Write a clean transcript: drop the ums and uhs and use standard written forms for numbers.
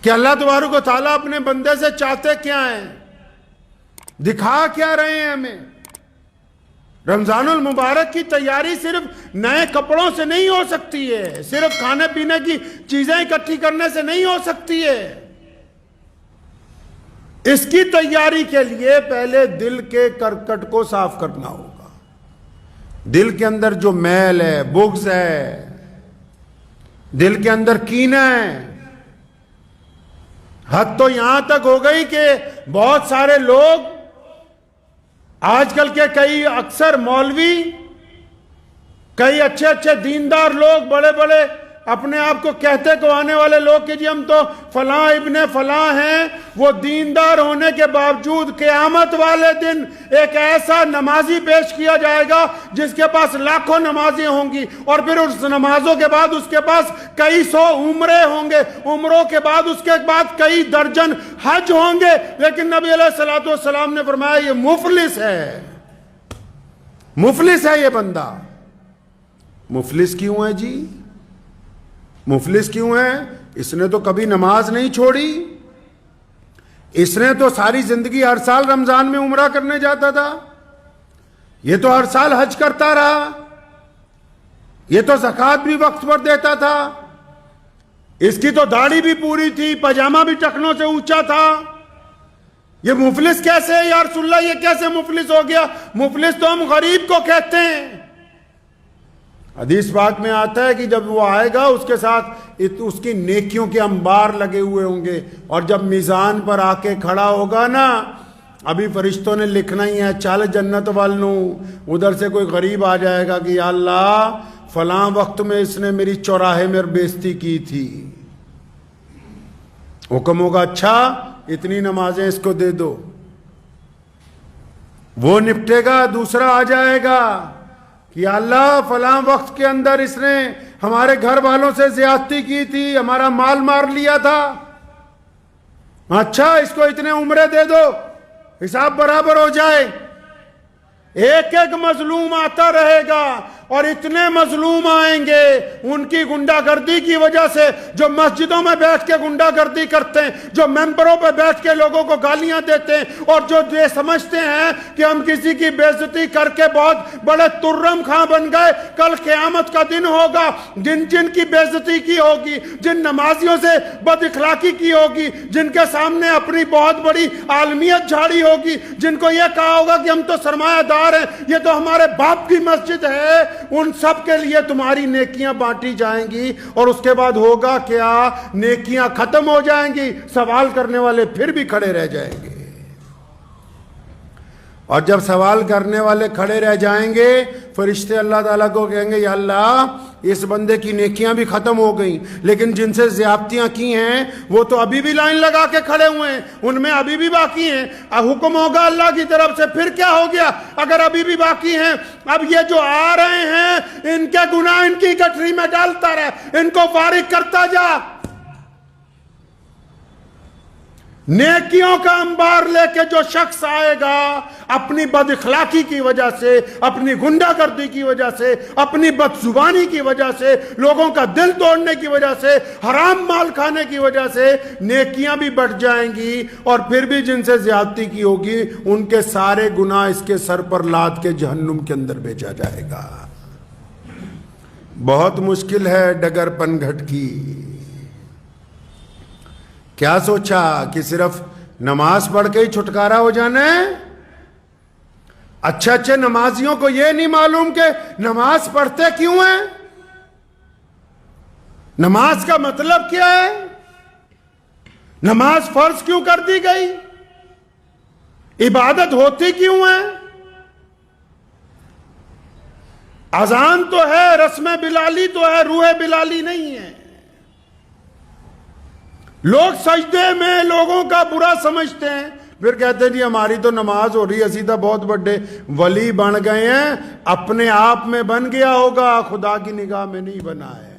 کہ اللہ تبارک و تعالیٰ اپنے بندے سے چاہتے کیا ہیں، دکھا کیا رہے ہیں ہمیں۔ رمضان المبارک کی تیاری صرف نئے کپڑوں سے نہیں ہو سکتی ہے، صرف کھانے پینے کی چیزیں اکٹھی کرنے سے نہیں ہو سکتی ہے۔ اس کی تیاری کے لیے پہلے دل کے کرکٹ کو صاف کرنا ہوگا۔ دل کے اندر جو میل ہے، بغض ہے، دل کے اندر کینہ ہے۔ حد تو یہاں تک ہو گئی کہ بہت سارے لوگ آج کل کے کئی اکثر مولوی، کئی اچھے اچھے دیندار لوگ، بڑے بڑے اپنے آپ کو کہتے کہوانے والے لوگ کہ جی ہم تو فلاں ابن فلاں ہیں، وہ دیندار ہونے کے باوجود قیامت والے دن ایک ایسا نمازی پیش کیا جائے گا جس کے پاس لاکھوں نمازیں ہوں گی، اور پھر اس نمازوں کے بعد اس کے پاس کئی سو عمرے ہوں گے، عمروں کے بعد اس کے بعد کئی درجن حج ہوں گے، لیکن نبی علیہ السلام نے فرمایا یہ مفلس ہے، مفلس ہے یہ بندہ۔ مفلس کیوں ہے جی؟ مفلس کیوں ہے؟ اس نے تو کبھی نماز نہیں چھوڑی، اس نے تو ساری زندگی ہر سال رمضان میں عمرہ کرنے جاتا تھا، یہ تو ہر سال حج کرتا رہا، یہ تو زکوٰۃ بھی وقت پر دیتا تھا، اس کی تو داڑھی بھی پوری تھی، پاجامہ بھی ٹخنوں سے اونچا تھا، یہ مفلس کیسے ہے یا رسول اللہ؟ یہ کیسے مفلس ہو گیا؟ مفلس تو ہم غریب کو کہتے ہیں۔ حدیث پاک میں آتا ہے کہ جب وہ آئے گا اس کے ساتھ اس کی نیکیوں کے انبار لگے ہوئے ہوں گے، اور جب میزان پر آ کے کھڑا ہوگا نا، ابھی فرشتوں نے لکھنا ہی ہے چل جنت والوں، ادھر سے کوئی غریب آ جائے گا کہ یا اللہ فلاں وقت میں اس نے میری چوراہے میں بےزتی کی تھی، حکم ہوگا اچھا اتنی نمازیں اس کو دے دو، وہ نپٹے گا، دوسرا آ جائے گا کہ یا اللہ فلاں وقت کے اندر اس نے ہمارے گھر والوں سے زیادتی کی تھی، ہمارا مال مار لیا تھا، اچھا اس کو اتنے عمرے دے دو، حساب برابر ہو جائے۔ ایک ایک مظلوم آتا رہے گا، اور اتنے مظلوم آئیں گے ان کی گنڈا گردی کی وجہ سے، جو مسجدوں میں بیٹھ کے گنڈا گردی کرتے ہیں، جو ممبروں پہ بیٹھ کے لوگوں کو گالیاں دیتے ہیں، اور جو یہ سمجھتے ہیں کہ ہم کسی کی بے عزتی کر کے بہت بڑے ترم خاں بن گئے۔ کل قیامت کا دن ہوگا، جن کی بے عزتی کی ہوگی، جن نمازیوں سے بد اخلاقی کی ہوگی، جن کے سامنے اپنی بہت بڑی عالمیت جھاڑی ہوگی، جن کو یہ کہا ہوگا کہ ہم تو سرمایہ دار ہیں، یہ تو ہمارے باپ کی مسجد ہے، ان سب کے لیے تمہاری نیکیاں بانٹی جائیں گی، اور اس کے بعد ہوگا کیا؟ نیکیاں ختم ہو جائیں گی، سوال کرنے والے پھر بھی کھڑے رہ جائیں گے، اور جب سوال کرنے والے کھڑے رہ جائیں گے فرشتے اللہ تعالیٰ کو کہیں گے یا اللہ اس بندے کی نیکیاں بھی ختم ہو گئیں، لیکن جن سے زیادتیاں کی ہیں وہ تو ابھی بھی لائن لگا کے کھڑے ہوئے ہیں، ان میں ابھی بھی باقی ہیں۔ حکم ہوگا اللہ کی طرف سے، پھر کیا ہو گیا اگر ابھی بھی باقی ہیں؟ اب یہ جو آ رہے ہیں ان کے گناہ ان کی گٹری میں ڈالتا رہے، ان کو فارغ کرتا جا، نیکیوں کا انبار لے کے جو شخص آئے گا اپنی بد اخلاقی کی وجہ سے، اپنی گنڈا گردی کی وجہ سے، اپنی بد زبانی کی وجہ سے، لوگوں کا دل توڑنے کی وجہ سے، حرام مال کھانے کی وجہ سے نیکیاں بھی بڑھ جائیں گی، اور پھر بھی جن سے زیادتی کی ہوگی ان کے سارے گناہ اس کے سر پر لاد کے جہنم کے اندر بھیجا جائے گا۔ بہت مشکل ہے ڈگر پن گھٹ کی۔ کیا سوچا کہ صرف نماز پڑھ کے ہی چھٹکارا ہو جانا ہے؟ اچھے اچھے نمازیوں کو یہ نہیں معلوم کہ نماز پڑھتے کیوں ہیں، نماز کا مطلب کیا ہے، نماز فرض کیوں کر دی گئی، عبادت ہوتی کیوں ہے۔ اذان تو ہے، رسم بلالی تو ہے، روح بلالی نہیں ہے۔ لوگ سجدے میں لوگوں کا برا سمجھتے ہیں، پھر کہتے ہیں جی ہماری تو نماز ہو رہی ہے، اسی تو بہت بڑے ولی بن گئے ہیں۔ اپنے آپ میں بن گیا ہوگا، خدا کی نگاہ میں نہیں بنا ہے۔